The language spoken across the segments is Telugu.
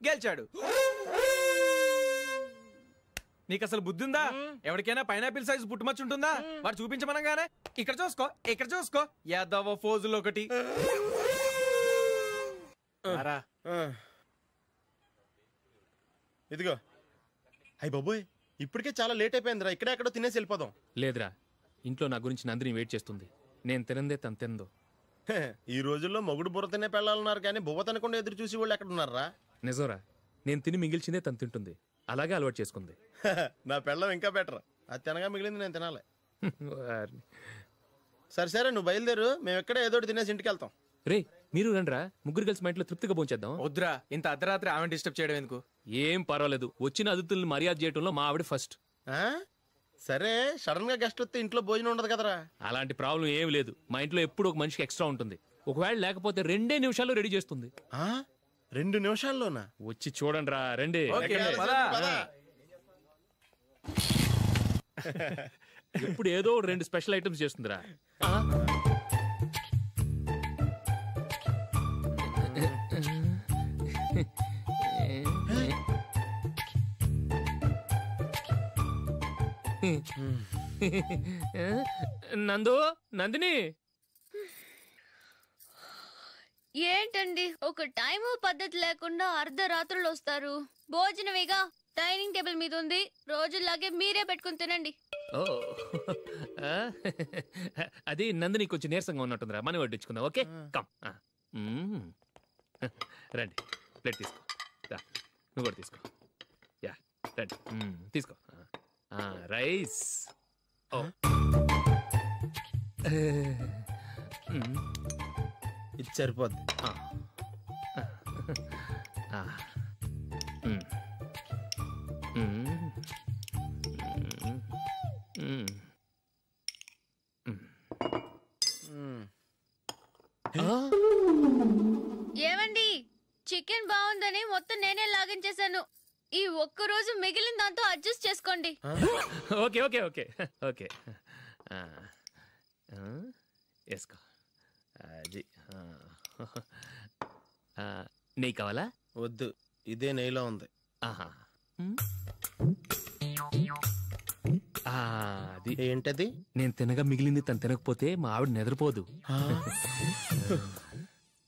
గెలిచాడు. నీకు అసలు బుద్ధి ఉందా? ఎవరికైనా పైనాపిల్ సైజు పుట్టుమచ్చు ఉంటుందా? వాడు చూపించమనగానే ఇక్కడ చూసుకో ఇక్కడ చూసుకో యాదవ ఫోజులు ఒకటి. ఇదిగో. అయ్యి బాబోయ్, ఇప్పటికే చాలా లేట్ అయిపోయిందిరా. ఇక్కడే ఎక్కడో తినేసి వెళ్ళిపోదాం. లేదురా, ఇంట్లో నా గురించి నందిని వెయిట్ చేస్తుంది. నేను తినందే తను తిందో. ఈ రోజుల్లో మొగుడు బుర్ర తినే పెళ్ళాలన్నారు కానీ బువ్వ తినకుండా ఎదురు చూసి వాళ్ళు ఎక్కడ ఉన్నారా? నిజంరా, నేను తిని మిగిల్చిందే తను తింటుంది. అలాగే అలవాటు చేసుకుంది. నా పెళ్ళం ఇంకా బెటర్. అది తినగా మిగిలింది నేను తినాలి. సరే సరే, నువ్వు బయలుదేరు. మేము ఎక్కడ ఏదో తినేసి ఇంటికి వెళ్తాం. రే, మీరు రండిరా, ముగ్గురు కలిసి మా ఇంట్లో తృప్తిగా పోంచేద్దాం. వద్దురా, ఇంత అర్ధరాత్రి ఆమె డిస్టర్బ్ చేయడం ఎందుకు? ఏం పర్వాలేదు, వచ్చిన అతిథుల్ని మర్యాద చేయడంలో మా ఆవిడ ఫస్ట్. సరే, సడన్ గా గెస్ట్ వస్తే ఇంట్లో భోజనం ఉండదు కదరా? అలాంటి ప్రాబ్లం ఏం లేదు. మా ఇంట్లో ఎప్పుడు ఒక మనిషికి ఎక్స్ట్రా ఉంటుంది. ఒకవేళ లేకపోతే 2 నిమిషాల్లో రెడీ చేస్తుంది. 2 నిమిషాల్లోనా? వచ్చి చూడండి రా, రండి. ఇప్పుడు ఏదో 2 స్పెషల్ ఐటమ్స్ చేస్తుందిరా. నందు, నందిని. ఏంటండి ఒక టైము పద్ధతి లేకుండా అర్ధరాత్రులు వస్తారు? భోజనమేగా, డైనింగ్ టేబుల్ మీద ఉంది. రోజుల్లాగే మీరే పెట్టుకుని తినండి. అది నందిని కొంచెం నీరసంగా ఉన్నట్టుందిరా, మనీ వడ్డించుకుందాం. Okay, come. రండి, ప్లేట్ తీసుకో. నువ్వు కూడా తీసుకో. యా, రండి, తీసుకో. రైస్. ఇది సరిపోద్ది. ఏమండి, చికెన్ బాగుందని మొత్తం నేనే లాగించేశాను. ఈ ఒక్కరోజు మిగిలిన దాంతో అడ్జస్ట్ చేసుకోండి. ఓకే ఓకే ఓకే ఓకే, వేసుకో. అది నెయ్యి కావాలా? వద్దు, ఇదే నెయ్యిలో ఉంది. అది ఏంటది? నేను తినగా మిగిలింది తను తినకపోతే మా ఆవిడ నిద్రపోదు.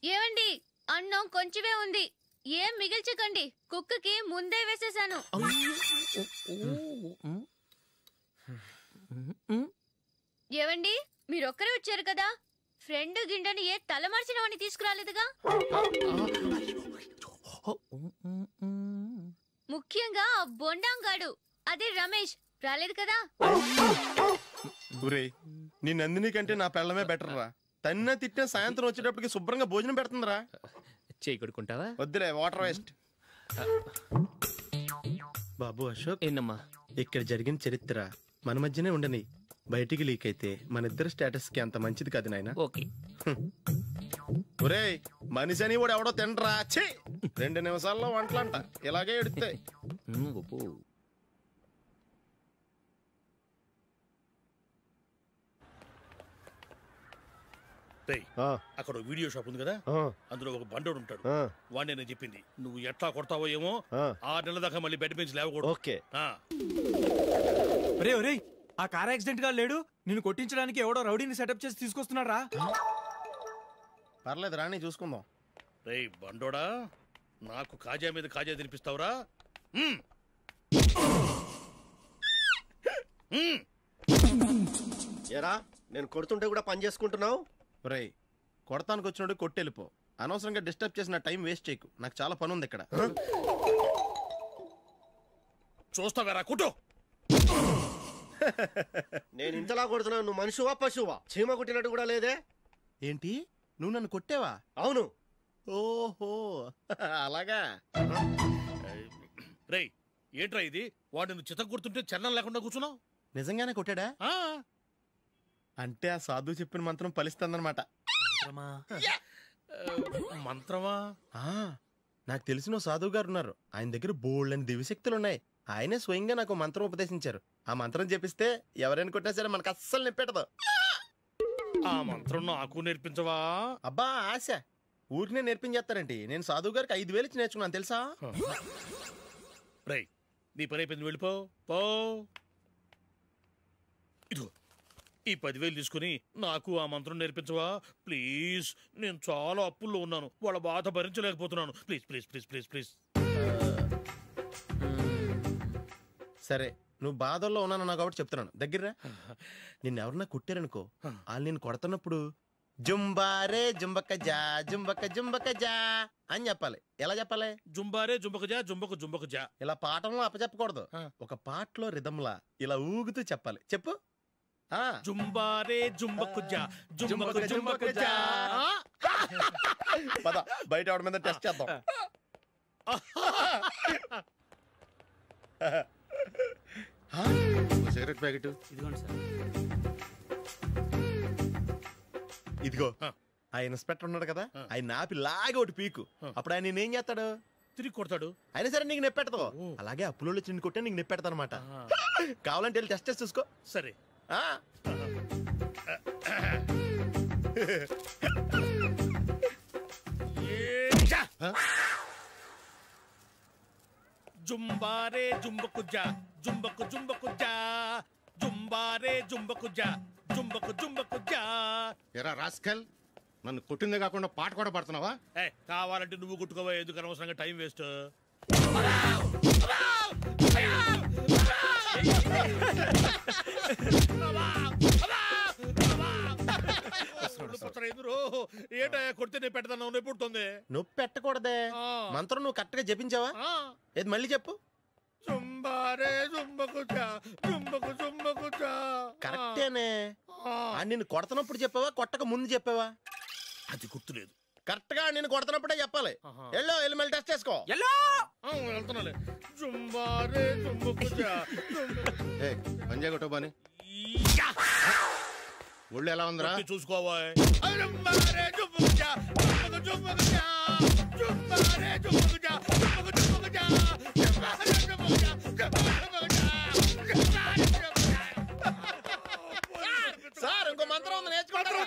ఏమండి, అన్నం కొంచెమే ఉంది, ఏం మిగిల్చకండి. కుక్కకి ముందే వేసేసాను. ఏవండి, మీరొక్కరే వచ్చారు కదా, ఫ్రెండ్ గిండని ఏ తలమార్చిన వాడిని తీసుకురాలేదుగా? ముఖ్యంగా ఆ బొండాంగాడు, అదే రమేష్, రాలేదు కదా? నీ నందిని కంటే నా పెళ్ళమే బెటర్ రా. తన్న తిట్టిన సాయంత్రం వచ్చేటప్పటికి శుభ్రంగా భోజనం పెడుతుందిరా. చేయి కొడుకుంటావా? వద్దులే, వాటర్ వేస్ట్. బాబు అశోక్, ఏంటమ్మా ఇక్కడ జరిగిన చరిత్ర మన మధ్యనే ఉండని. బయటికి లీక్ అయితే మన ఇద్దరు స్టేటస్ కి అంత మంచిది కాదు నాయన. ఒరేయ్, మనిషి అని కూడా ఎవడో తినరా. 2 నిమిషాల్లో వంటలంట ఇలాగే ఎడుతాయి. అక్కడ వీడియో షాప్ ఉంది కదా, అందులో ఒక బండోడు ఉంటాడు. వాడిని నేను చెప్పింది, నువ్వు ఎట్లా కొడతావో ఏమో. 6 నెలల దాకా మళ్ళీ బెడ్ బెంచ్ లేవకూడదు. ఓకే. ఆ కార్ యాక్సిడెంట్ గా లేడు, నిన్ను కొట్టించడానికి ఎవడో రౌడీని సెటప్ చేసి తీసుకొస్తున్నారా? పర్లేదు రాని, చూసుకుందాం. రే బండోడా, నాకు కాజా మీద కాజా తినిపిస్తావురా? ఏరా, నేను కొడుతుంటే కూడా పని చేసుకుంటున్నావు? రేయ్, కొడతానికి వచ్చినోడు కొట్టెళ్ళిపో. అనవసరంగా డిస్టర్బ్ చేసిన టైం వేస్ట్ చేయకు. నాకు చాలా పని ఉంది ఇక్కడ. చూస్తావేరా కుట్టు. నేను ఇంతలా కొడుతున్నావు, నువ్వు మనిషివా పశువా? చీమ కుట్టినట్టు కూడా లేదే. ఏంటి, నువ్వు నన్ను కొట్టేవా? అవును. ఓహో, అలాగా. రేయ్, ఏంట్రా ఇది? వాడు నువ్వు చిత్త కొడుతుంటే చలనం లేకుండా కూర్చున్నావు. నిజంగానే కొట్టాడా? అంటే ఆ సాధువు చెప్పిన మంత్రం ఫలిస్తుందన్నమాట. మంత్రమా? నాకు తెలిసిన సాధువు గారు ఉన్నారు. ఆయన దగ్గర బోల్డని దివ్యశక్తులు ఉన్నాయి. ఆయనే స్వయంగా నాకు మంత్రం ఉపదేశించారు. ఆ మంత్రం చెప్పిస్తే ఎవరైనా కొట్టినా సరే మనకు అస్సలు నిప్పెట్టదు. ఆ మంత్రం నాకు నేర్పించవా? అబ్బా ఆశ, ఊరినే నేర్పించేస్తారండి. నేను సాధువు గారికి 5,000 ఇచ్చి నేర్చుకున్నాను తెలుసా. రై నీ పని అయిపోయింది, వెళ్ళిపో పో. ఇదిగో ఈ 10,000 తీసుకుని నాకు ఆ మంత్రం నేర్పించవా ప్లీజ్. నేను చాలా అప్పుల్లో ఉన్నాను, వాళ్ళ బాధ భరించలేకపోతున్నాను. Please please please please please. సరే నువ్వు బాధల్లో ఉన్నాను కాబట్టి చెప్తున్నాను. దగ్గర నిన్నెవరన్నా కుట్టారనుకో, వాళ్ళు నేను కొడుతున్నప్పుడు జుంబారే జుంబక జా జుంబక జుంబక జా అని చెప్పాలి. ఎలా చెప్పాలి? జుంబారే జుంబకు జా జుంబకు జుంబకు జా. ఇలా పాఠంలో అప్పచెప్పకూడదు, ఒక పాటలో రిధంలా ఇలా ఊగుతూ చెప్పాలి. చెప్పు. జుంబారే జుంబకు జా జుంబకు జుంబకు జా. పద బయట ఆవిడ మీద టెస్ట్ చేద్దాం. సిగరెట్ ప్యాకెట్ ఇదిగోండి సార్. ఇదిగో. ఆ ఇన్స్పెక్టర్ ఉన్నాడు కదా, ఆయన నాపి లాగే ఒకటి పీకు. అప్పుడు ఆయన నేనేం చేస్తాడు? తిరిగి కొడతాడు. అయినా సరే నీకు నెప్పెడతావు. అలాగే అప్పులో చిన్న కొట్టే నీకు నెప్పెడతా అనమాట. కావాలంటే వెళ్ళి టెస్ట్ చేసి చూసుకో. సరే. జుంబారే జుంబకు జా జుంబకు జుంబకు జా జుంబారే జుంబకు జా జుంబకు జుంబకు జా. ఎరా రాస్కల్, నన్ను కొట్టిందే కాకుండా పాట కూడా పడుతున్నావా? కావాలంటే నువ్వు కుట్టుకోవా, ఎందుకు అనవసరంగా టైం వేస్ట్. ఏటా కొడితే నేను పెడతాను, నొప్పి పుడుతుంది. నొప్పి పెట్టకూడదే. మంత్రం నువ్వు కరెక్ట్ గా జపించావా? ఏది మళ్ళీ చెప్పు. జుంబారే జుంబకు జా జుంబకు జుంబకు జా. కరెక్టేనే. నిన్ను కొడుతున్నప్పుడు చెప్పావా, కొట్టక ముందు చెప్పావా? అది గుర్తులేదు. కరెక్ట్ గా నేను కొడుతున్నప్పుడే చెప్పాలి. వెళ్ళి మళ్ళీ టెస్ట్ చేసుకో. వెళ్తున్నాలే. జుంబారే జుంబకు జా. పంజాయ్ కొట్టు బాని. ఒళ్ళు ఎలా ఉందిరా చూసుకోవా. జుంబారే జుంబకు జా జుంబకు జుంబకు జా జుంబారే జుంబకు జా జుంబకు జుంబకు జా జుంబారే జుంబకు జా జుంబకు జుంబకు జా. సార్ ఇంకో మంత్రం ఉంది, నేర్చుకుంటారా?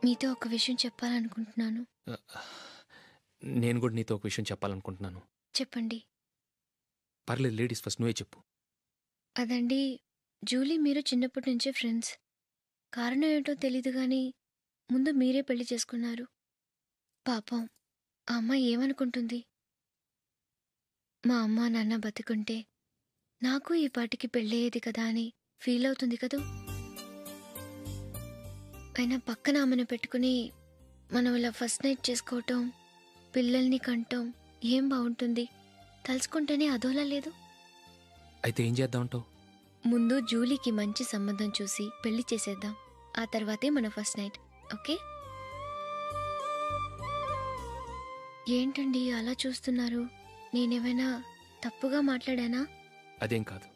మీతో ఒక విషయం చెప్పాలనుకుంటున్నాను. నేను కూడా నీతో ఒక విషయం చెప్పాలనుకుంటున్నాను. చెప్పండి. పర్లేదు, లేడీస్ ఫస్ట్, నువ్వే చెప్పు. అదండి, జూలీ మీరు చిన్నప్పటి నుంచే ఫ్రెండ్స్. కారణం ఏంటో తెలీదు కానీ ముందు మీరే పెళ్లి చేసుకున్నారు. పాపం ఆ అమ్మాయి ఏమనుకుంటుంది? మా అమ్మ నాన్న బతుకుంటే నాకు ఈ పాటికి పెళ్ళయ్యేది కదా అని ఫీల్ అవుతుంది కదూ. అయినా పక్కన ఆమెను పెట్టుకుని మనం ఇలా ఫస్ట్ నైట్ చేసుకోవటం, పిల్లల్ని కంటం ఏం బాగుంటుంది? తలుచుకుంటేనే అదోలా లేదు. అయితే ఏం చేద్దామంటావు? ముందు జూలీకి మంచి సంబంధం చూసి పెళ్లి చేసేద్దాం. ఆ తర్వాతే మన ఫస్ట్ నైట్. ఓకే? ఏంటండి అలా చూస్తున్నారు? నేనేమైనా తప్పుగా మాట్లాడానా? అదేం కాదు,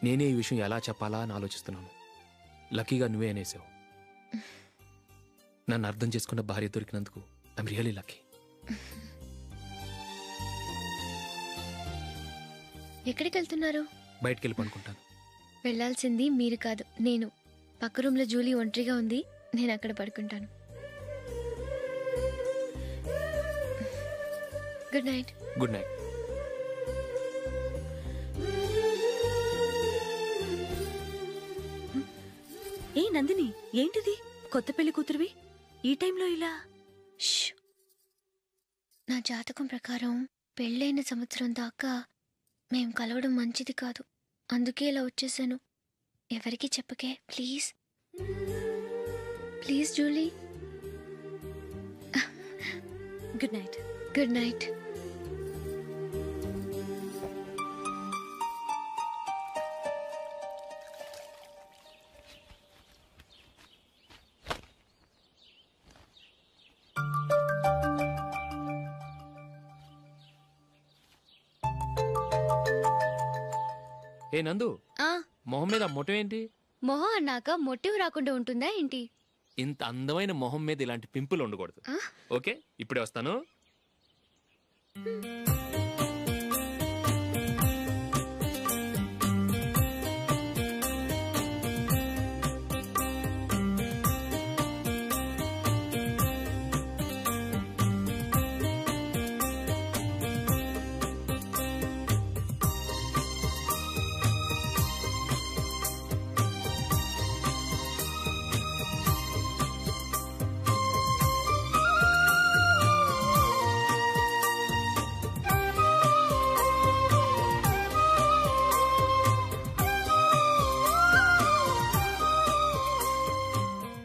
నేనే ఈ విషయం ఎలా చెప్పాలా అని ఆలోచిస్తున్నాను. లక్కీగా నువ్వే అనేసావు. నన్ను అర్థం చేసుకున్న భార్య దొరికినందుకు ఐఎమ్ రియలీ లక్కీ. ఎక్కడికి వెళ్తున్నారు? బయటికి వెళ్ళి పడుకుంటాను. వెళ్లాల్సింది మీరు కాదు, నేను. పక్క రూమ్లో జూలీ ఒంటరిగా ఉంది, నేను అక్కడ పడుకుంటాను. Good night. Good night. ఏ నందిని, ఏంటిది? కొత్త పెళ్లి కూతురువి ఈ టైంలో ఇలా? నా జాతకం ప్రకారం పెళ్ళైన సంవత్సరం దాకా మేం కలవడం మంచిది కాదు. అందుకే ఇలా వచ్చేసాను. ఎవరికి చెప్పకే please. Please Julie. Good night. Good night. ఏ నందు, మొహం మీద మొట్టం ఏంటి? మొహం అన్నాక మొటివ్ రాకుండా ఉంటుందా ఏంటి? ఇంత అందమైన మొహం మీద ఇలాంటి పింపుల్ ఉండకూడదు. ఓకే, ఇప్పుడే వస్తాను.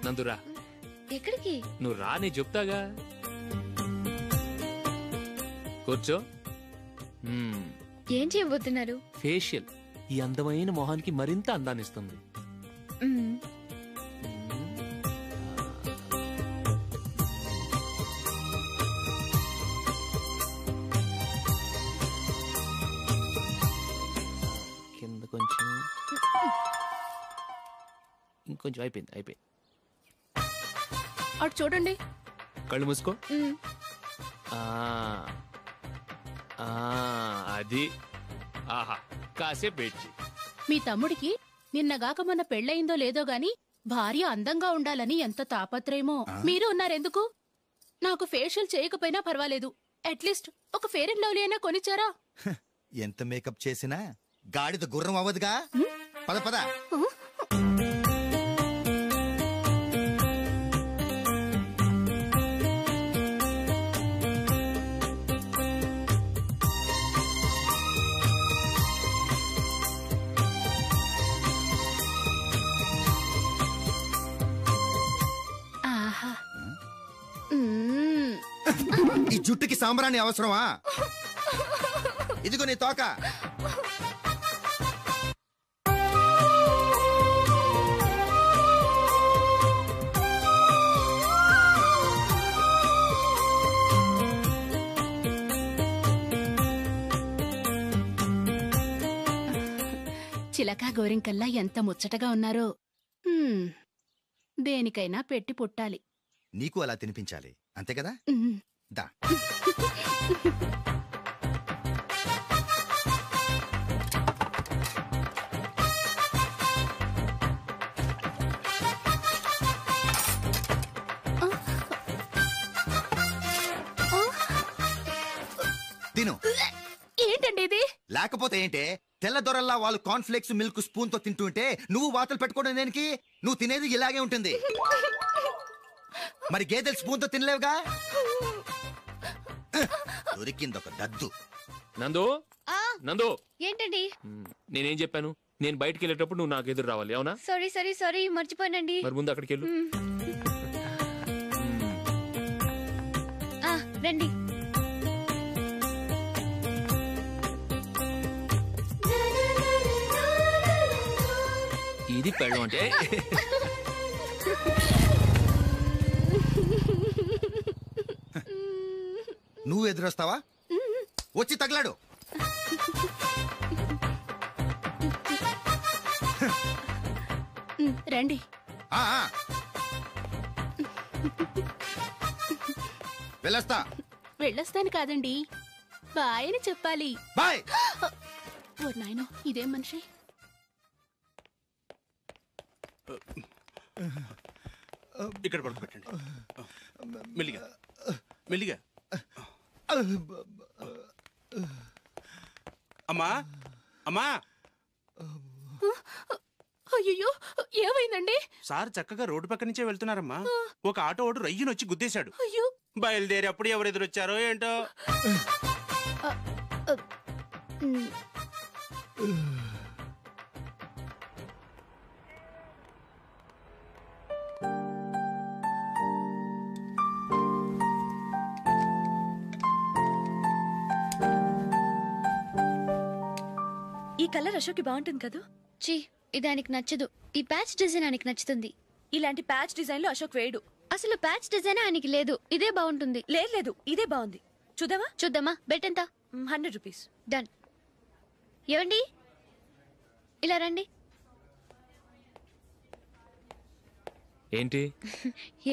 నందురా. ఎక్కడికి? నువ్వు రా, నీ చెప్తాగా. కూర్చో. ఏం చేయబోతున్నారు? ఫేషియల్ ఈ అందమైన మొహానికి మరింత అందాన్నిస్తుంది. కింద కొంచెం, ఇంకొంచెం. అయిపోయింది. అటు చూడండి. కళ్ళు మూసుకో. అది. ఆహా, కాసేపు పెట్టి. మీ తమ్ముడికి నిన్నగాక మొన్న పెళ్ళయిందో లేదో గాని భార్య అందంగా ఉండాలని ఎంత తాపత్రయమో. మీరు ఉన్నారెందుకు? నాకు ఫేషియల్ చేయకపోయినా పర్వాలేదు, అట్లీస్ట్ ఒక ఫేర్ అండ్ లవ్లీ అయినా కొనిచ్చారా? ఎంత మేకప్ చేసినా గాడిద గుర్రం అవ్వదుగా. పద పద. ఈ జుట్టుకి సాంబ్రాణి అవసరమా? ఇదిగో నీ తోక. చిలకా గోరింకల్లా ఎంత ముచ్చటగా ఉన్నారో. దేనికైనా పెట్టి పుట్టాలి. నీకు అలా తినిపించాలి, అంతే కదా? దా. తిను. ఏంటండి ఇది? లేకపోతే ఏంటే, తెల్లదొరల్లా వాళ్ళు కార్న్ఫ్లేక్స్ మిల్క్ స్పూన్ తో తింటుంటే నువ్వు వాతలు పెట్టుకోవడం దేనికి? నువ్వు తినేది ఇలాగే ఉంటుంది. మరి గేదెలు స్పూన్ తో తినలేవుగా. దొరికిందొక దద్దు. నందు, నందు. ఏంటండి? నేనేం చెప్పాను? నేను బయటికి వెళ్ళేటప్పుడు నువ్వు నాకు ఎదురు రావాలి, అవునా? సారీ మర్చిపోయానండి. మరి ముందు అక్కడికి వెళ్ళు. రండి. ఇది పెళ్ళం అంటే. నువ్వు ఎదురొస్తావా? వచ్చి తగలాడు. రండి. వెళ్ళొస్తాను కాదండి, బాయ్ అని చెప్పాలి. బాయ్. ఓ నాయనో, ఇదేం మనిషి. ఇక్కడ పడుకోబెట్టండి. మెల్లిగా మెల్లిగా. అమ్మా అమ్మా. అయ్యో, ఏమైందండి? సార్ చక్కగా రోడ్డు పక్క నుంచే వెళ్తున్నారమ్మా. ఒక ఆటో ఓడు రయ్యనొచ్చి గుద్దేశాడు. అయ్యో. బయలుదేరి అప్పుడు ఎవరు ఎదురొచ్చారో ఏంటో. కలర్ అశోక్ కి బాగుంటుంది కదా. చీ, ఇది ఆయనకి నచ్చదు. ఈ ప్యాచ్ డిజైన్ ఆయనకి నచ్చుతుంది. ఇలాంటి ప్యాచ్ డిజైన్ లో అశోక్ వేయడు. అసలు ప్యాచ్ డిజైన్ ఆయనకి లేదు. ఇదే బాగుంటుంది. లేదు, ఇదే బాగుంది. చూద్దామా? చూద్దామా. బెట్ ఎంత? 100 రూపీస్. డన్. ఏవండి, ఇలా రండి. ఏంటి?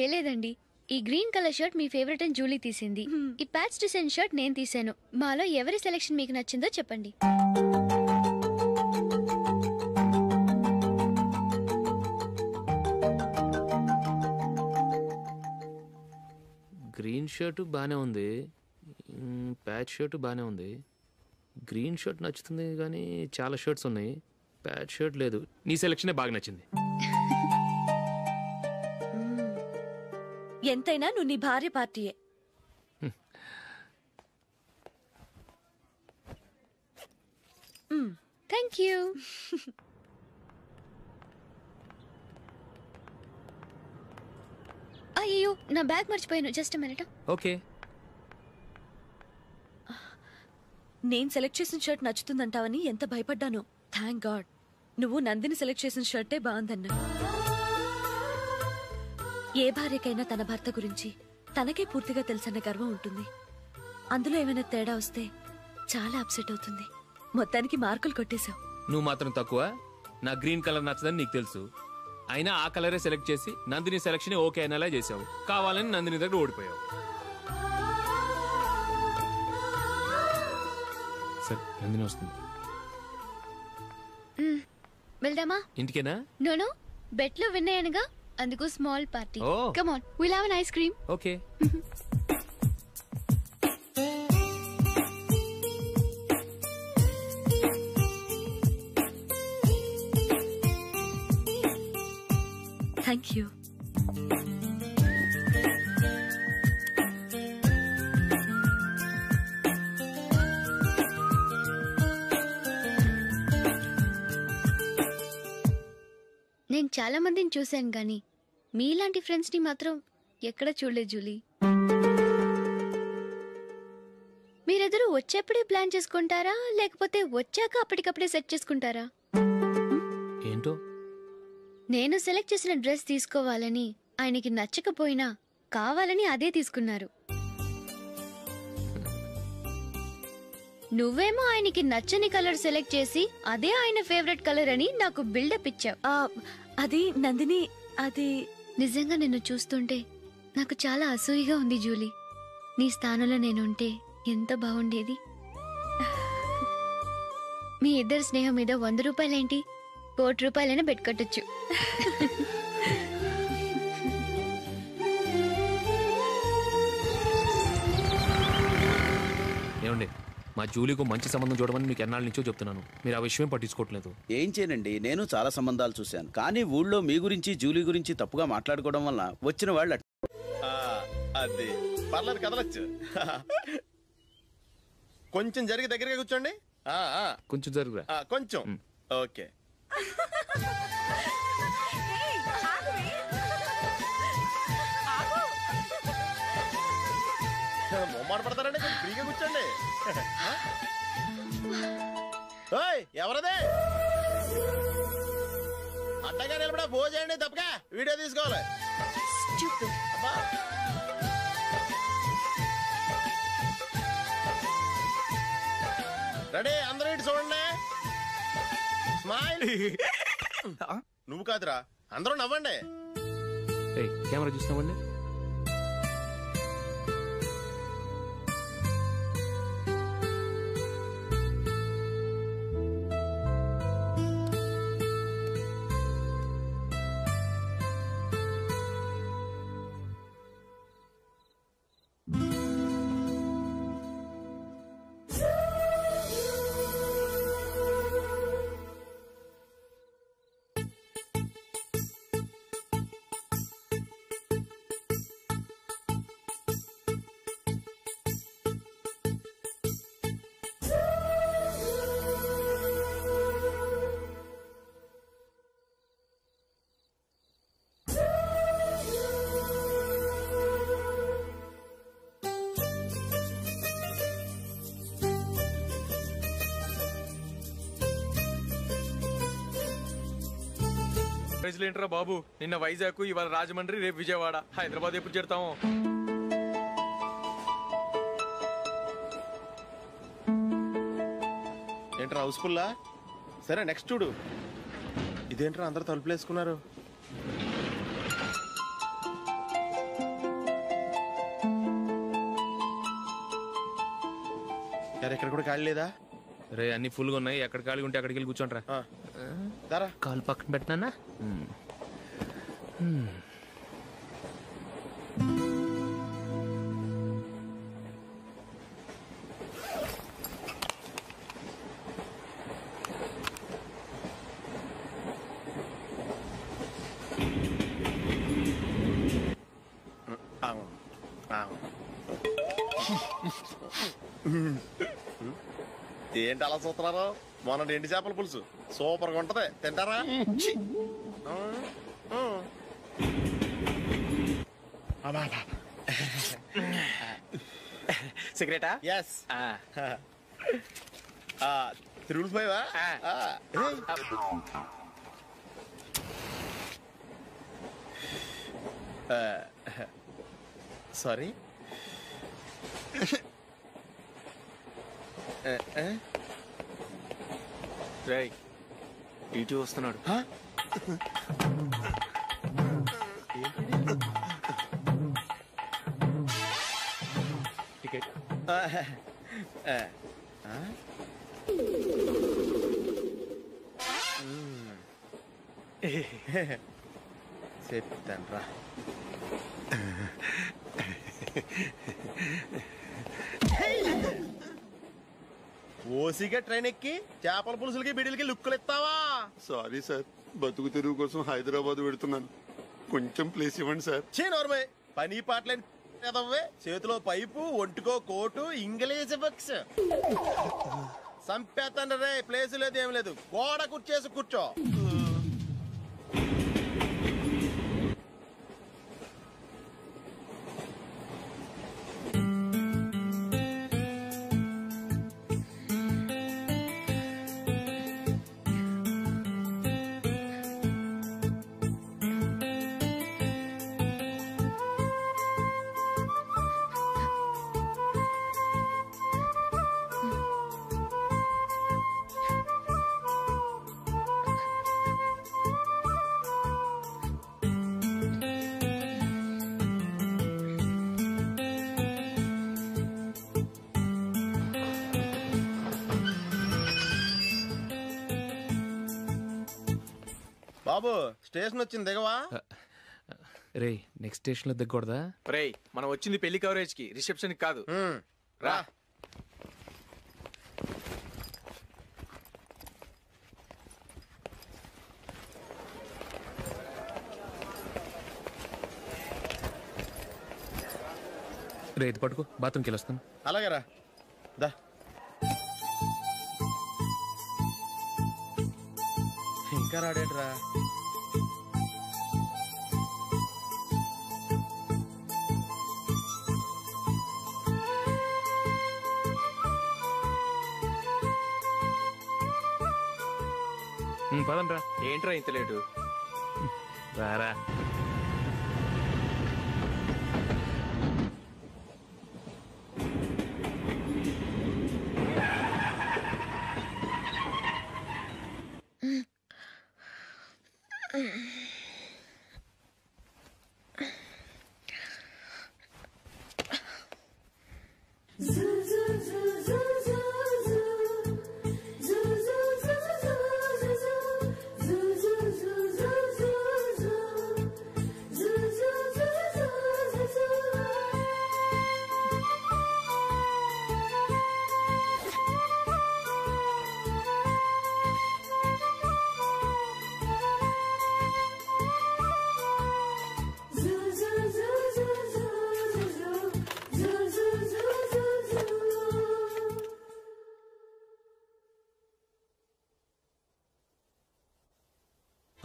ఏ లేదండి, ఈ గ్రీన్ కలర్ షర్ట్ మీ ఫేవరెట్ అని జూలీ తీసింది. ఈ ప్యాచ్ డిజైన్ షర్ట్ నేను తీసాను. మాలో ఎవరి సెలెక్షన్ మీకు నచ్చిందో చెప్పండి. గ్రీన్ షర్ట్ బానే ఉంది, ప్యాచ్ షర్ట్ బానే ఉంది. గ్రీన్ షర్ట్ నచ్చుతుంది కానీ చాలా షర్ట్స్ ఉన్నాయి, ప్యాచ్ షర్ట్ లేదు. నీ సెలెక్షనే బాగా నచ్చింది. ఎంతైనా నువ్వు నీ భార్య పార్టీయే. Thank you. అయ్యో, నా బ్యాగ్ మర్చిపోయాను. Just minute. ఓకే. నేను సెలెక్ట్ చేసిన షర్ట్ నచ్చుతుందంటావని ఎంత భయపడ్డాను. థ్యాంక్ గాడ్ నువ్వు నందిని సెలెక్ట్ చేసిన షర్టే బాగుందన్నా. ఏ భార్యకైనా తన భర్త గురించి తనకే పూర్తిగా తెలుసన్న గర్వం ఉంటుంది. అందులో ఏమైనా తేడా వస్తే చాలా అప్సెట్ అవుతుంది. మొత్తానికి మార్కులు కొట్టేశావు. నువ్వు మాత్రం తక్కువ. నా గ్రీన్ కలర్ నచ్చదని నీకు తెలుసు, అయినా ఆ కలరే సెలెక్ట్ చేసి నందిని సెలెక్షన్ ఓకే అనేలా చేసావు. కావాలని నందిని దగ్గర ఓడిపోయావు. సరే, నందిని వస్తుంది. వెళ్దామా? ఇంటికేనా? నోను, బెట్లో విన్నాయనగా, అందుకు small party. Oh. Come on, will have an ice cream. Okay. Thank you. నేను చాలా మందిని చూశాను గాని మీలాంటి ఫ్రెండ్స్ ని మాత్రం ఎక్కడ చూడలేదు జూలీ. మీరెదరూ వచ్చేప్పుడే ప్లాన్ చేసుకుంటారా, లేకపోతే వచ్చాక అప్పటికప్పుడే సెట్ చేసుకుంటారా? ఏంటో? నేను సెలెక్ట్ చేసిన డ్రెస్ తీసుకోవాలని ఆయనకి నచ్చకపోయినా కావాలని అదే తీసుకున్నారు. నువ్వేమో ఆయనకి నచ్చని కలర్ సెలెక్ట్ చేసి అదే ఆయన ఫేవరెట్ కలర్ అని నాకు బిల్డప్ ఇచ్చావు. అది నందిని, అది నిజంగా నిన్ను చూస్తుంటే నాకు చాలా అసూయగా ఉంది జూలీ. నీ స్థానంలో నేనుంటే ఎంత బాగుండేది. మీ ఇద్దరు స్నేహం మీద 100 రూపాయలేంటి, 1 కోటి రూపాయలైనా పెట్టుకట్టచ్చు. ఏమండి, మా జూలీకు మంచి సంబంధం చూడమని మీకు ఎన్నాళ్ళ నుంచో చెప్తున్నాను, మీరు ఆ విషయం పట్టించుకోవట్లేదు. ఏం చేయనండి, నేను చాలా సంబంధాలు చూశాను, కానీ ఊళ్ళో మీ గురించి జూలీ గురించి తప్పుగా మాట్లాడుకోవడం వల్ల వచ్చిన వాళ్ళు అది పర్లేదు, కదలొచ్చు. కొంచెం జరిగి దగ్గరగా కూర్చోండి. కొంచెం జరుగురా. కొంచెం. ఓకే. మొమ్మాట పడతారండి, ఫ్రీగా కూర్చోండి. ఎవరదే అడ్డగా నిలబడా భోజేయండి, తప్పగా వీడియో తీసుకోవాలి. రెడీ, అందరూ ఇటు చూడండి. స్మైల్. నువ్వు కాదురా, అందరూ నవ్వండి. కెమెరా చూస్తామండి. కాంప్రమైజ్ లేంట్రా బాబు. నిన్న వైజాగ్, ఇవాళ రాజమండ్రి, రేపు విజయవాడ. హైదరాబాద్ ఎప్పుడు చేరుతాము? ఏంట్రా హౌస్ఫుల్లా? సరే నెక్స్ట్ చూడు. ఇదేంట్రా అందరు తలుపులు వేసుకున్నారు? ఎక్కడ కూడా ఖాళీ లేదా? రే అన్ని ఫుల్గా ఉన్నాయి. ఎక్కడ ఖాళీ ఉంటే అక్కడికి వెళ్ళి కూర్చోండిరా. దారా కాలు పక్కన పెట్టినా. ఏంటి అలా చూస్తున్నారు? మొన్న ఎండి చేపల పులుసు సూపర్ గా ఉంటది, తింటారా? సిగరెటా? ఎస్. తిరుగులు పోయావా? సారీ. రేయ్ ఇటు వస్తున్నాడు. టికెట్. చెప్తాను రా. ఓసిగా ట్రైన్ ఎక్కి చేపల పులుసులకి బిడిలకి లుక్కులు ఇస్తావా? సారీ సార్, బతుకు తెరువు కోసం హైదరాబాద్ పెడుతున్నాను, కొంచెం ప్లేస్ ఇవ్వండి సార్. నోర్మే, పని పాటలేని చేతిలో పైపు, ఒంటికో కోటు, ఇంగ్లీష్ బుక్స్. సంపేతండ్రి రే, ప్లేస్ లేదు ఏం లేదు, గోడ కుర్చేసి కూర్చో. బాబు స్టేషన్ వచ్చింది, దిగవా? రే నెక్స్ట్ స్టేషన్ లో దిగకూడదా? రే మనం వచ్చింది పెళ్లి కవరేజ్ కి, రిసెప్షన్ కాదు. రా. రే ఇది పట్టుకో, బాత్రూమ్కి వెళ్ళి వస్తాను. అలాగే రా. దా. ఇంకా రాడేట్రా? పదండ్రా. ఏంట్రా ఇంత లేటు? రారా.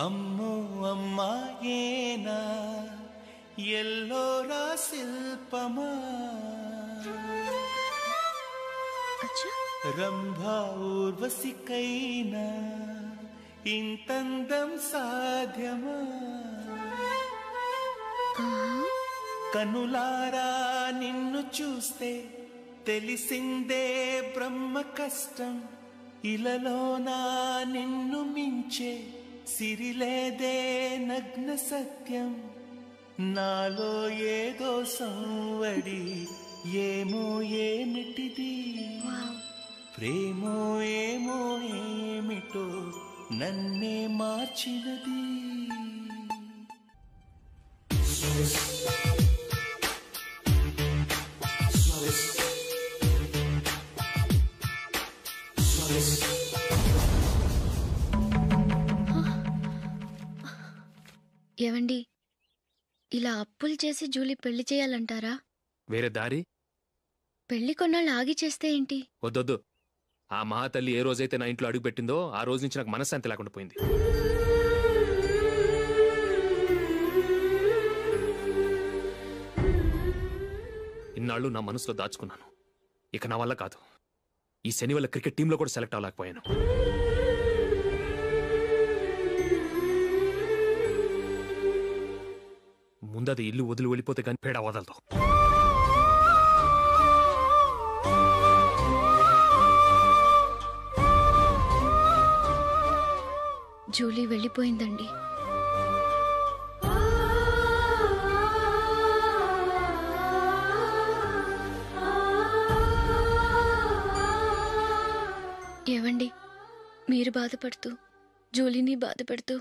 అమ్మో అమ్మాయేనా ఎల్లోరా శిల్పమా రంభా ఊర్వశికైనా ఇంతందం సాధ్యమా కనులారా నిన్ను చూస్తే తెలిసిందే బ్రహ్మ కష్టం ఇలలోనా నిన్ను మించే సిరిలేదే నగ్న సత్యం నాలో ఏదో సంవడి ఏమో ఏమిటిది ప్రేమో ఏమో ఏమిటో నన్నే మార్చినది ఏవండి ఇలా అప్పులు చేసి జూలీ పెళ్లి చేయాలంటారా? వేరే దారి? పెళ్లి కొన్నాళ్ళు ఆగి చేస్తే ఏంటి? వద్దొద్దు. ఆ మహాతల్లి ఏ రోజైతే నా ఇంట్లో అడుగు పెట్టిందో ఆ రోజు నుంచి నాకు మనశ్శాంతి లేకుండా పోయింది. ఇన్నాళ్ళు నా మనసులో దాచుకున్నాను. ఇక నా వల్ల కాదు. ఈ శని వల్ల క్రికెట్ టీంలో కూడా సెలెక్ట్ అవ్వలేకపోయాను. ముందది ఇల్లు వదిలి వెళ్ళిపోతే కానీ పేడ వదలదు. జూలీ వెళ్ళిపోయిందండి. ఏవండి, మీరు బాధపడుతూ జూలీని బాధపెడుతూ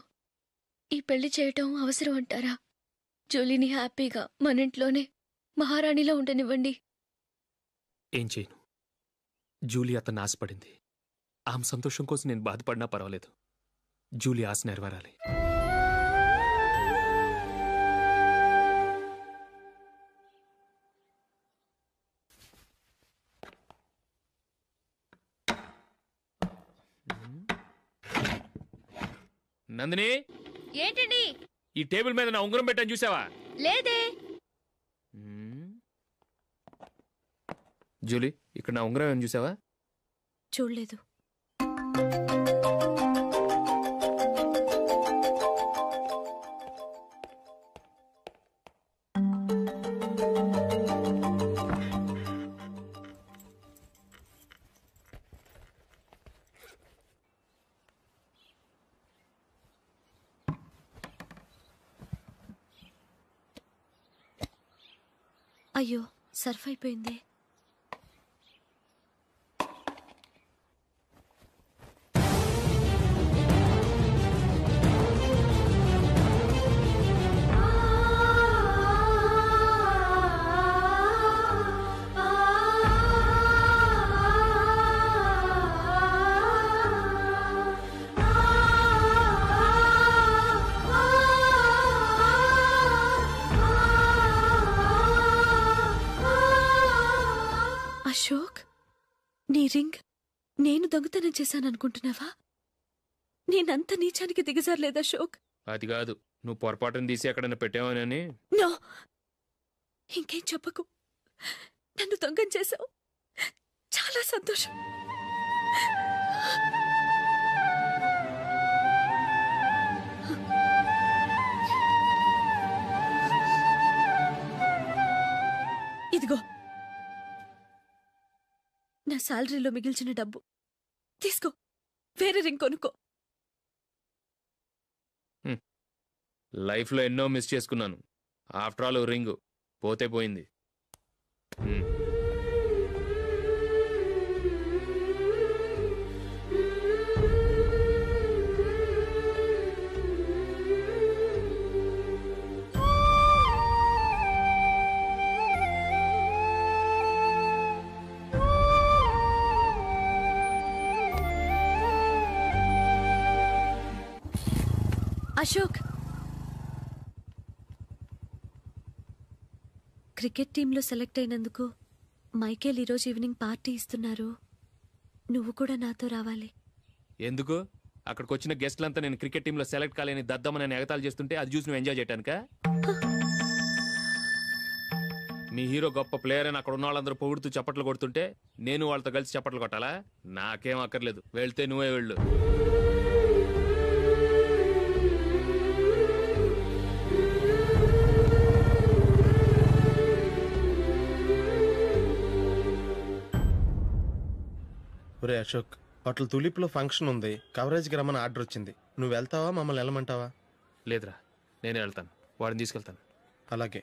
ఈ పెళ్లి చేయటం అవసరం అంటారా? జూలీని హ్యాపీగా మన ఇంట్లోనే మహారాణిలో ఉండనివ్వండి. ఏం చేయను? జూలీ అతన్ని ఆశపడింది. ఆమె సంతోషం కోసం నేను బాధపడినా పర్వాలేదు. జూలీ ఆశ నెరవేరాలి. నందిని, ఏంటండి? ఈ టేబుల్ మీద నా ఉంగరం పెట్టని చూసావా? లేదే. జూలీ, ఇక్కడ నా ఉంగరం ఏమని చూసావా? చూడలేదు. అయ్యో, సర్ఫ్ అయిపోయింది. అశోక్, నీ రింగ్ నేను దొంగతనం చేశాననుకుంటున్నావా? నేనంత నీచానికి దిగజారలేదు అశోక్. అది కాదు, నువ్వు పొరపాటును తీసి ఎక్కడైనా పెట్టావని. నో, ఇంకేం చెప్పకు. నన్ను దొంగం చేశావు. చాలా సంతోషం. ఇదిగో నా శాలరీలో మిగిల్చిన డబ్బు తీసుకో. వేరే రింగ్ కొనుక్కో. లైఫ్లో ఎన్నో మిస్ చేసుకున్నాను. ఆఫ్టర్ ఆల్ రింగ్ పోతే పోయింది. అశోక్, క్రికెట్ టీంలో సెలెక్ట్ అయినందుకు మైకేల్ ఈరోజు ఈవినింగ్ పార్టీ ఇస్తున్నారు. నువ్వు కూడా నాతో రావాలి. ఎందుకు? అక్కడికి వచ్చిన గెస్ట్లంతా నేను క్రికెట్ టీంలో సెలెక్ట్ కాలేని దద్దమని ఎగతాలు చేస్తుంటే అది చూసి నువ్వు ఎంజాయ్ చేయటానిక? మీ హీరో గొప్ప ప్లేయర్ అని అక్కడ ఉన్న వాళ్ళందరూ పొగుడుతూ చప్పట్లు కొడుతుంటే నేను వాళ్ళతో కలిసి చప్పట్లు కొట్టాలా? నాకేం అక్కర్లేదు. వెళ్తే నువ్వే వెళ్ళు. ఒరే అశోక్, హోటల్ తులిప్లో ఫంక్షన్ ఉంది, కవరేజ్కి రమ్మని ఆర్డర్ వచ్చింది. నువ్వు వెళ్తావా, మమ్మల్ని వెళ్ళమంటావా? లేదురా, నేనే వెళ్తాను, వాడిని తీసుకెళ్తాను. అలాగే.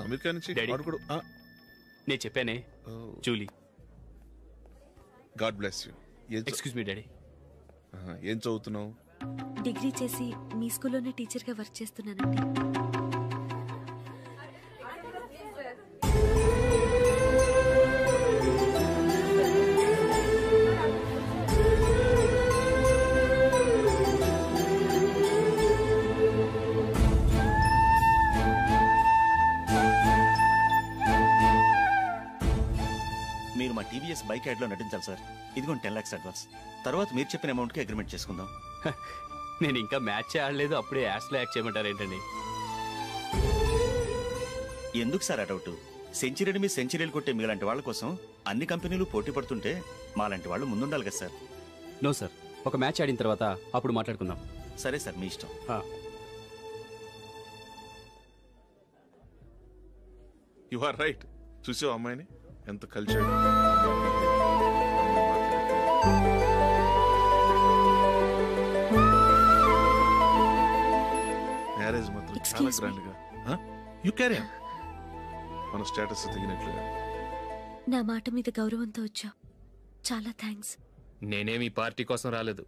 అమెరికా నుంచి నేను చెప్పానే, Julie. God bless you. Excuse me daddy. ఏం చదువుతున్నావు? డిగ్రీ చేసి మీ స్కూల్లోనే టీచర్గా వర్క్ చేస్తున్నానండి. మీరు మా టీవీఎస్ బైక్ యాడ్లో నటించాలి సార్. ఇదిగోండి 10 lakhs అడ్వాన్స్. తర్వాత మీరు చెప్పిన అమౌంట్కి అగ్రిమెంట్ చేసుకుందాం. నేను ఇంకా మ్యాచ్ ఆడలేదు, అప్పుడే యాడ్స్లో యాక్ట్ చేయమంటారు ఏంటండి? ఎందుకు సార్ ఆ డౌట్? సెంచరీని మీ సెంచరీలు కొట్టే మీలాంటి వాళ్ళ కోసం అన్ని కంపెనీలు పోటీ పడుతుంటే మాలాంటి వాళ్ళు ముందుండాలి కదా సార్. నో సార్, ఒక మ్యాచ్ ఆడిన తర్వాత అప్పుడు మాట్లాడుకుందాం. సరే సార్, మీ ఇష్టం. You are right. చూసావు అమ్మాయిని ఎంత కల్చర్. మ్యారేజ్ మాత్రం చాలా గ్రాండ్ గా. You carry on. మన స్టేటస్ తగినట్లుగా. నా మాట మీద గౌరవంతో వచ్చా, చాలా థ్యాంక్స్. నేనేమి పార్టీ కోసం రాలేదు,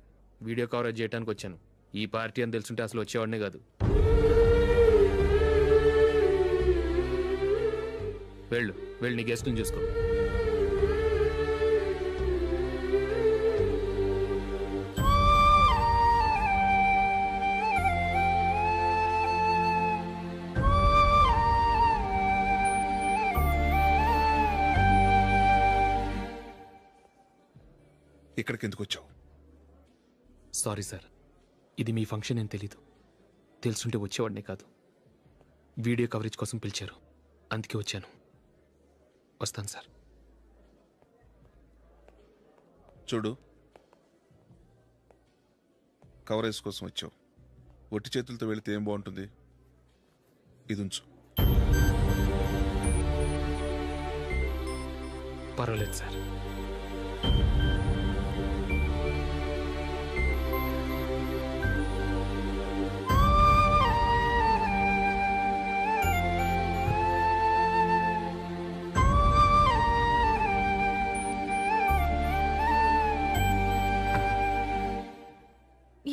వీడియో కవరేజ్ చేయడానికి వచ్చాను. ఈ పార్టీ అని తెలుసుంటే అసలు వచ్చేవాడినే కాదు. వెళ్ళు నీ గెస్ట్ని చూసుకో. ఇక్కడికి ఎందుకు వచ్చావు? సారీ సార్, ఇది మీ ఫంక్షన్ అని తెలీదు. తెలుసుంటే వచ్చేవాడినే కాదు. వీడియో కవరేజ్ కోసం పిలిచారు, అందుకే వచ్చాను. వస్తాను సార్. చూడు, కవరేజ్ కోసం వచ్చావు. ఒట్టి చేతులతో వెళితే ఏం బాగుంటుంది? ఇది ఉంచు. పర్వాలేదు సార్.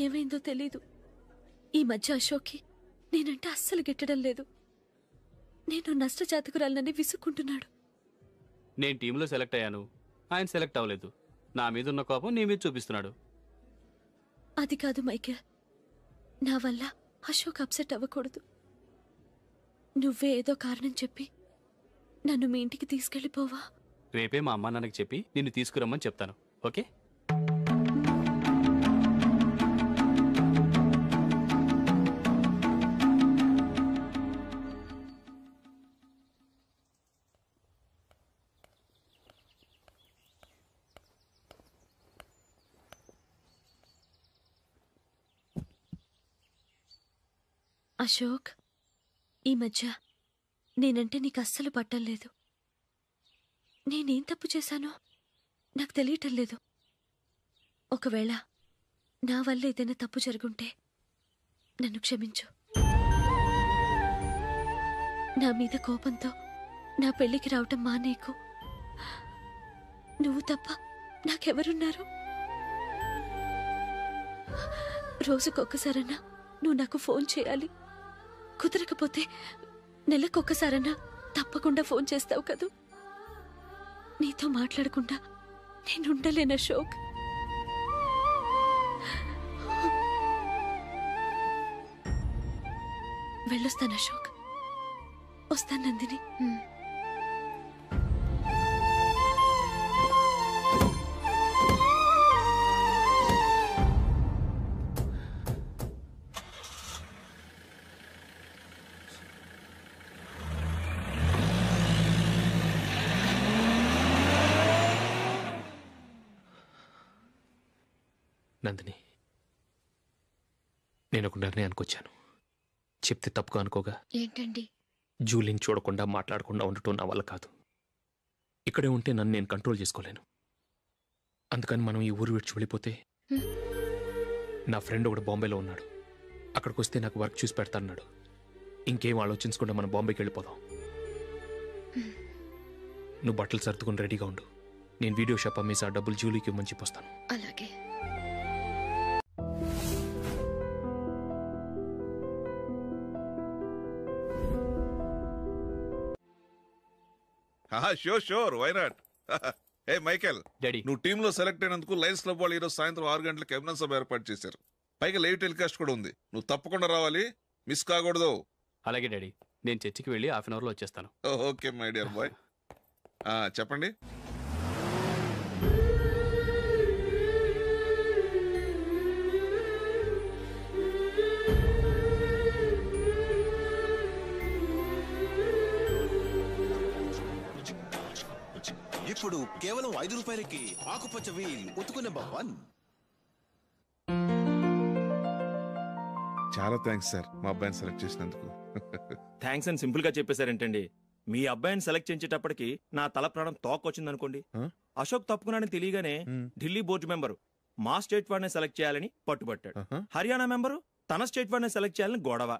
ఏమైందో తెలీదు, ఈ మధ్య అశోక్కి నేనంటే అస్సలు గిట్టడం లేదు. నేను నష్టజాతకురాలనని విసుక్కుంటున్నాడు. నేను టీంలో సెలెక్ట్ అయ్యాను, ఆయన సెలెక్ట్ అవ్వలేదు. నా మీద ఉన్న కోపం నీ మీద చూపిస్తున్నాడు. అది కాదు మైకేల్, నా వల్ల అశోక్ అప్సెట్ అవ్వకూడదు. నువ్వే ఏదో కారణం చెప్పి నన్ను మీ ఇంటికి తీసుకెళ్ళిపోవా? రేపే మా అమ్మ నాన్నకి చెప్పి నిన్ను తీసుకురమ్మని చెప్తాను. ఓకే? అశోక్, ఈ మధ్య నేనంటే నీకు అస్సలు పట్టం లేదు. నేనేం తప్పు చేశానో నాకు తెలియటం లేదు. ఒకవేళ నా వల్ల ఏదైనా తప్పు జరుగుంటే నన్ను క్షమించు. నా మీద కోపంతో నా పెళ్లికి రావటం మానేకు. నువ్వు తప్ప నాకెవరున్నారు? రోజుకొక్కసారన్నా నువ్వు నాకు ఫోన్ చేయాలి. కుదరకపోతే నెలకొక్కసారన్నా తప్పకుండా ఫోన్ చేస్తావు కదూ. నీతో మాట్లాడకుండా నేనుండలేను అశోక్. వెళ్ళొస్తాను అశోక్. వస్తాను నందిని. నందిని, నేను ఒక నిర్ణయానికి వచ్చాను. చెప్తే తప్పుగా అనుకోగా. ఏంటండి? జూలీని చూడకుండా మాట్లాడకుండా ఉండటం నా వల్ల కాదు. ఇక్కడే ఉంటే నన్ను నేను కంట్రోల్ చేసుకోలేను. అందుకని మనం ఈ ఊరు విడిచి వెళ్ళిపోతే, నా ఫ్రెండ్ ఒకడు బాంబేలో ఉన్నాడు, అక్కడికి వస్తే నాకు వర్క్ చూసి పెడతాన్నాడు. ఇంకేం ఆలోచించకుండా మనం బాంబేకి వెళ్ళిపోదాం. నువ్వు బట్టలు సర్దుకుని రెడీగా ఉండు. నేను వీడియో షాప్ అమ్మేసి ఆ డబ్బులు జూలీకి ఇవ్వమని చెప్పొస్తాను. అలాగే. Sure why not. ఏ మైకేల్, డాడీ, నువ్వు టీంలో సెలెక్ట్ అయినందుకు లయన్స్ క్లబ్ వాళ్ళు ఈరోజు సాయంత్రం 6 గంటలకు అభినందన సభ ఏర్పాటు చేశారు. పైగా లైవ్ టెలికాస్ట్ కూడా ఉంది. నువ్వు తప్పకుండా రావాలి, మిస్ కాకూడదు. అలాగే డాడీ, నేను చర్చికి వెళ్ళి హాఫ్ అన్ అవర్లో వచ్చేస్తాను. Okay my dear bye. చెప్పండి. ఇప్పుడు కేవలం 5 రూపాయలకి ఆకుపచ్చ వీల్ ఉతుకు నెంబర్ 1. చాలా థ్యాంక్స్ సార్, మా అబ్బాయిని సెలెక్ట్ చేసినందుకు. థ్యాంక్స్ అని సింపుల్ గా చెప్పేశారేంటండి? మీ అబ్బాయిని సెలెక్ట్ చేసేటప్పటికి నా తల ప్రాణం తోకొచ్చిందనుకోండి. అశోక్ తప్పుకున్నాడని తెలియగానే ఢిల్లీ బోర్డు మెంబరు మా స్టేట్ వాడిని సెలెక్ట్ చేయాలని పట్టుబట్టాడు. హర్యానా మెంబరు తన స్టేట్ వాడిని సెలెక్ట్ చేయాలని గొడవ.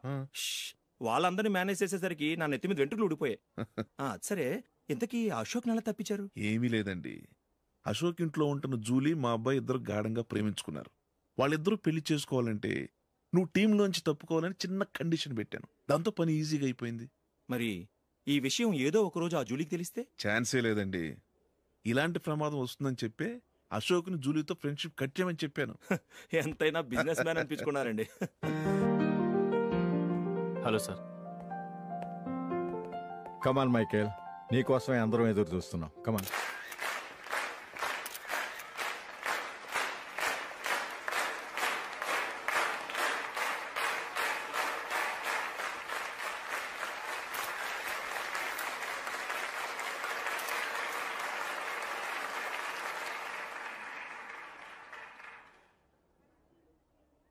వాళ్ళందరినీ మేనేజ్ చేసేసరికి నా నెత్తి మీద వెంట్రుకలు ఊడిపోయాయి. సరే, ఇంతకీ అశోక్ నెల తప్పించారు? ఏమీ లేదండి. అశోక్ ఇంట్లో ఉంటున్న జూలీ మా అబ్బాయి ఇద్దరు గాఢంగా ప్రేమించుకున్నారు. వాళ్ళిద్దరూ పెళ్లి చేసుకోవాలంటే నువ్వు టీంలోంచి తప్పుకోవాలని చిన్న కండిషన్ పెట్టాను. దాంతో పని ఈజీగా అయిపోయింది. మరి ఈ విషయం ఏదో ఒక రోజు ఆ జూలీకి తెలిస్తే? ఛాన్సే లేదండి. ఇలాంటి ప్రమాదం వస్తుందని చెప్పే అశోక్ని జూలీతో ఫ్రెండ్షిప్ కట్ చేయమని చెప్పాను. ఎంతైనా బిజినెస్ మ్యాన్ అనిపించుకున్నారండి. Hello sir. కమాన్ మైకేల్, నీకోసమే అందరం ఎదురు చూస్తున్నాం. కమాన్.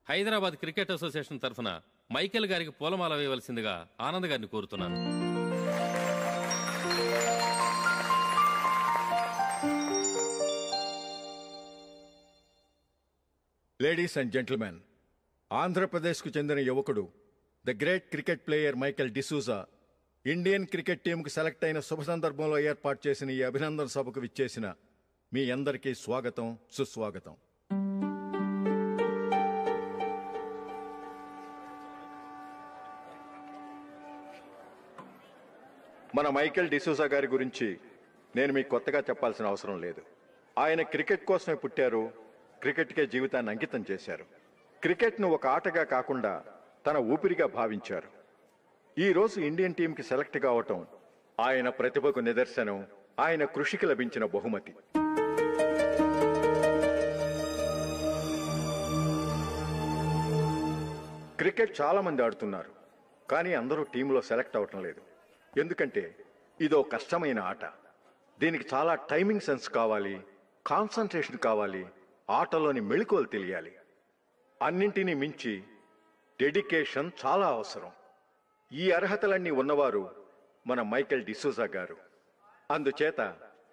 హైదరాబాద్ క్రికెట్ అసోసియేషన్ తరఫున మైకేల్ గారికి పూలమాల వేయవలసిందిగా ఆనంద్ గారిని కోరుతున్నాను. లేడీస్ అండ్ జెంటిల్మెన్, ఆంధ్రప్రదేశ్కు చెందిన యువకుడు the great cricket player Michael D'Souza Indian cricket టీంకు సెలెక్ట్ అయిన శుభ సందర్భంలో ఏర్పాటు చేసిన ఈ అభినందన సభకు విచ్చేసిన మీ అందరికీ స్వాగతం, సుస్వాగతం. మన మైకేల్ డిసూజా గారి గురించి నేను మీకు కొత్తగా చెప్పాల్సిన అవసరం లేదు. ఆయన క్రికెట్ కోసమే పుట్టారు, క్రికెట్కే జీవితాన్ని అంకితం చేశారు. క్రికెట్ను ఒక ఆటగా కాకుండా తన ఊపిరిగా భావించారు. ఈరోజు ఇండియన్ టీంకి సెలెక్ట్ కావటం ఆయన ప్రతిభకు నిదర్శనం, ఆయన కృషికి లభించిన బహుమతి. క్రికెట్ చాలా మంది ఆడుతున్నారు, కానీ అందరూ టీంలో సెలెక్ట్ అవటం లేదు. ఎందుకంటే ఇదో కష్టమైన ఆట. దీనికి చాలా టైమింగ్ సెన్స్ కావాలి, కాన్సన్ట్రేషన్ కావాలి, ఆటలోని మెళకువలు తెలియాలి. అన్నింటినీ మించి డెడికేషన్ చాలా అవసరం. ఈ అర్హతలన్నీ ఉన్నవారు మన మైకేల్ డిసూజా గారు. అందుచేత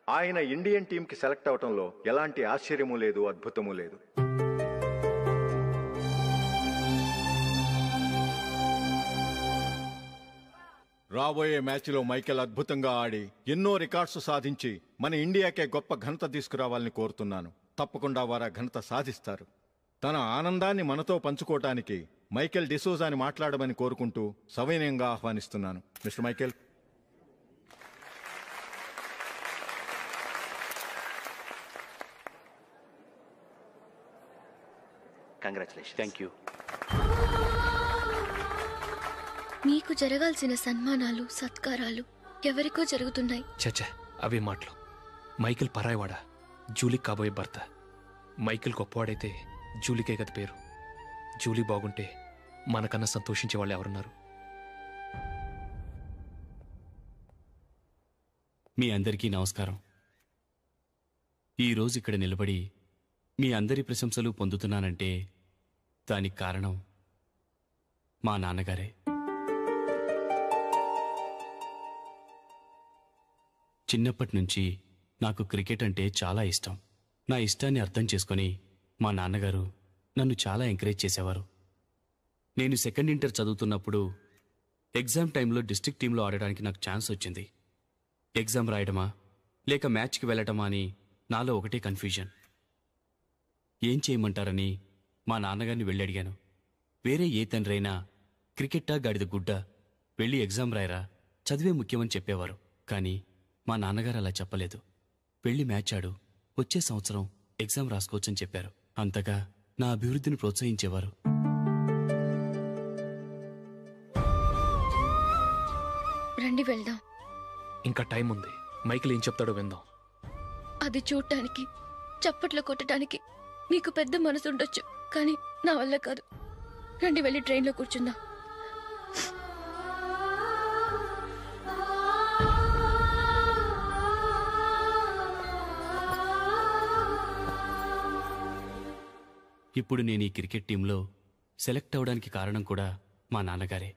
ఆయన ఇండియన్ టీంకి సెలెక్ట్ అవటంలో ఎలాంటి ఆశ్చర్యమూ లేదు, అద్భుతమూ లేదు. రాబోయే మ్యాచ్లో మైకేల్ అద్భుతంగా ఆడి ఎన్నో రికార్డ్స్ సాధించి మన ఇండియాకే గొప్ప ఘనత తీసుకురావాలని కోరుతున్నాను. తప్పకుండా వారు ఆ ఘనత సాధిస్తారు. తన ఆనందాన్ని మనతో పంచుకోవటానికి మైకేల్ డిసూజాని మాట్లాడమని కోరుకుంటూ సవినయంగా ఆహ్వానిస్తున్నాను. Mister Michael. Congratulation. Thank you. మీకు జరగాల్సిన సన్మానాలు, సత్కారాలు ఎవరికో జరుగుతున్నాయి. చచ్చా, అవే మాటలు. మైకేల్ పరాయవాడా, జూలీకి కాబోయే భర్త. మైకేల్ గొప్పవాడైతే జూలీకే కదా పేరు. జూలీ బాగుంటే మనకన్నా సంతోషించే వాళ్ళు ఎవరున్నారు? మీ అందరికీ నమస్కారం. ఈరోజు ఇక్కడ నిలబడి మీ అందరి ప్రశంసలు పొందుతున్నానంటే దానికి కారణం మా నాన్నగారే. చిన్నప్పటి నుంచి నాకు క్రికెట్ అంటే చాలా ఇష్టం. నా ఇష్టాన్ని అర్థం చేసుకొని మా నాన్నగారు నన్ను చాలా ఎంకరేజ్ చేసేవారు. నేను సెకండ్ ఇంటర్ చదువుతున్నప్పుడు ఎగ్జామ్ టైంలో డిస్ట్రిక్ట్ టీంలో ఆడడానికి నాకు ఛాన్స్ వచ్చింది. ఎగ్జామ్ రాయడమా లేక మ్యాచ్కి వెళ్ళటమా అని నాలో ఒకటే కన్ఫ్యూజన్. ఏం చేయమంటారని మా నాన్నగారిని వెళ్ళి అడిగాను. వేరే ఏ తండ్రైనా క్రికెట్టా గాడిద గుడ్డ, వెళ్ళి ఎగ్జామ్ రాయరా, చదివే ముఖ్యమని చెప్పేవారు. కానీ మా నాన్నగారు అలా చెప్పలేదు. వెళ్ళి మ్యాచ్ ఆడు, వచ్చే సంవత్సరం ఎగ్జామ్ రాసుకోవచ్చని చెప్పారు. అంతగా నా అభివృద్ధిని ప్రోత్సహించేవారు. రండి వెళ్దాం. ఇంకా టైం ఉంది. మైకిల్ ఏం చెప్తాడో విందాం. అది చూడటానికి, చప్పట్లు కొట్టడానికి మీకు పెద్ద మనసు ఉండొచ్చు, కానీ నా వల్ల కాదు. రండి వెళ్ళి ట్రైన్లో కూర్చుందాం. ఇప్పుడు నేను ఈ క్రికెట్ టీంలో సెలెక్ట్ అవడానికి కారణం కూడా మా నాన్నగారే.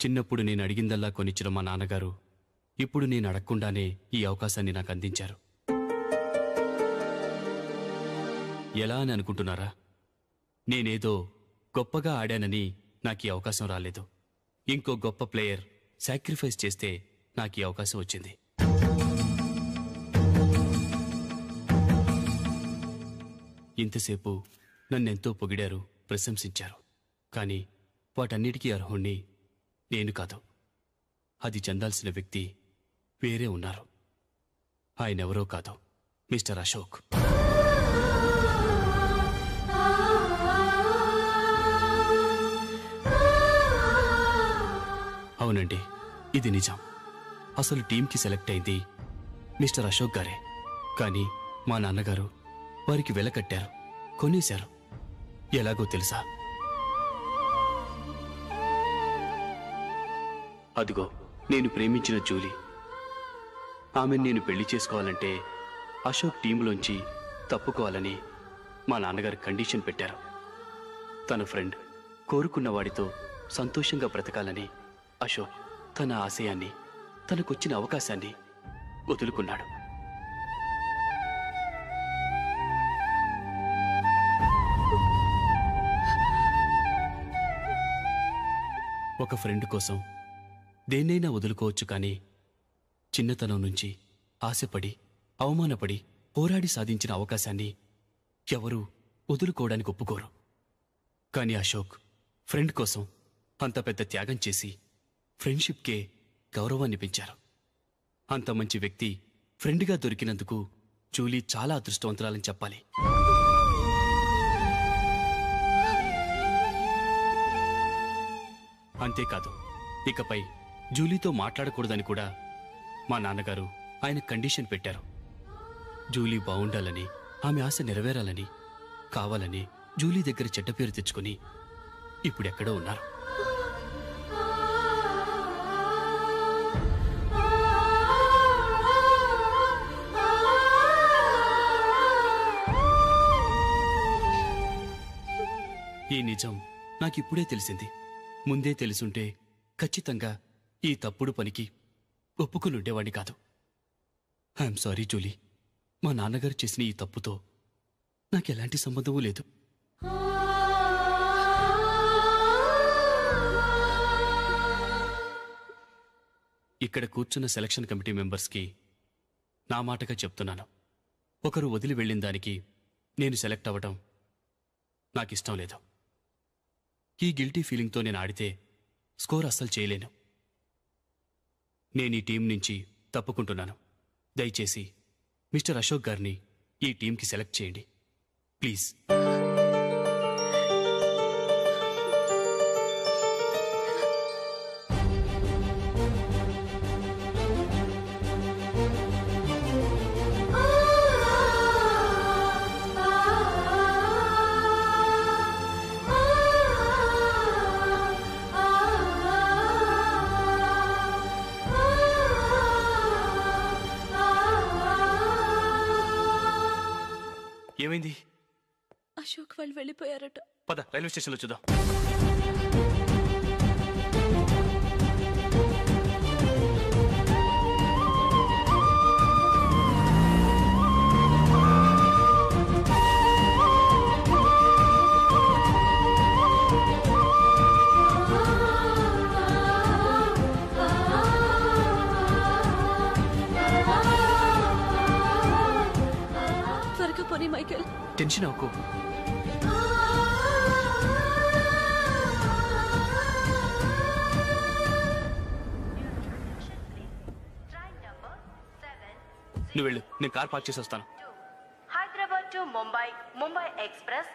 చిన్నప్పుడు నేను అడిగిందల్లా కొనిచ్చిన మా నాన్నగారు ఇప్పుడు నేను అడగకుండానే ఈ అవకాశాన్ని నాకు అందించారు. ఎలా అని అనుకుంటున్నారా? నేనేదో గొప్పగా ఆడానని నాకు ఈ అవకాశం రాలేదు. ఇంకో గొప్ప ప్లేయర్ సాక్రిఫైస్ చేస్తే నాకు ఈ అవకాశం వచ్చింది. ఇంతసేపు నన్నెంతో పొగిడారు, ప్రశంసించారు. కానీ వాటన్నిటికీ అర్హుణ్ణి నేను కాదు. అది చెందాల్సిన వ్యక్తి వేరే ఉన్నారు. ఆయనెవరో కాదు, మిస్టర్ అశోక్. అవునండి, ఇది నిజం. అసలు టీంకి సెలెక్ట్ అయింది మిస్టర్ అశోక్ గారే. కానీ మా నాన్నగారు వారికి వెల కట్టారు, కొనేశారు. ఎలాగో తెలుసా? అదిగో నేను ప్రేమించిన జూలీ. ఆమెను నేను పెళ్లి చేసుకోవాలంటే అశోక్ టీంలోంచి తప్పుకోవాలని మా నాన్నగారు కండిషన్ పెట్టారు. తన ఫ్రెండ్ కోరుకున్న వాడితో సంతోషంగా బ్రతకాలని అశోక్ తన ఆశయాన్ని, తనకొచ్చిన అవకాశాన్ని వదులుకున్నాడు. ఒక ఫ్రెండ్ కోసం దేన్నైనా వదులుకోవచ్చు, కానీ చిన్నతనం నుంచి ఆశపడి, అవమానపడి, పోరాడి సాధించిన అవకాశాన్ని ఎవరూ వదులుకోవడానికి ఒప్పుకోరు. కానీ అశోక్ ఫ్రెండ్ కోసం అంత పెద్ద త్యాగం చేసి ఫ్రెండ్షిప్కే గౌరవాన్ని పెంచారు. అంత మంచి వ్యక్తి ఫ్రెండ్గా దొరికినందుకు జూలీ చాలా అదృష్టవంతురాలని చెప్పాలి. అంతేకాదు, ఇకపై జూలీతో మాట్లాడకూడదని కూడా మా నాన్నగారు ఆయన కండిషన్ పెట్టారు. జూలీ బాగుండాలని, ఆమె ఆశ నెరవేరాలని, కావాలని జూలీ దగ్గర చెడ్డ పేరు తెచ్చుకుని ఇప్పుడెక్కడో ఉన్నారు. ఈ నిజం నాకిప్పుడే తెలిసింది. ముందే తెలుసుంటే ఖచ్చితంగా ఈ తప్పుడు పనికి ఒప్పుకుని ఉండేవాడిని కాదు. I'm sorry Julie. మా నాన్నగారు చేసిన ఈ తప్పుతో నాకెలాంటి సంబంధమూ లేదు. ఇక్కడ కూర్చున్న సెలక్షన్ కమిటీ మెంబర్స్కి నా మాటగా చెప్తున్నాను. ఒకరు వదిలి వెళ్ళిన దానికి నేను సెలెక్ట్ అవ్వడం నాకిష్టం లేదు. ఈ గిల్టీ ఫీలింగ్తో నేను ఆడితే స్కోర్ అస్సలు చేయలేను. నేను ఈ టీం నుంచి తప్పుకుంటున్నాను. దయచేసి మిస్టర్ అశోక్ గారిని ఈ టీంకి సెలెక్ట్ చేయండి ప్లీజ్. ఏమైంది? అశోక్ వాళ్ళు వెళ్ళిపోయారట. పద రైల్వే స్టేషన్లో చూద్దాం. త్వరగా పోనీ మైకేల్. టెన్షన్ అవ్వకు. నువ్వు వెళ్ళు, నేను కార్ పార్క్ చేసి వస్తాను. Hyderabad to Mumbai, Mumbai Express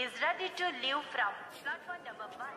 is ready to leave from platform number 1.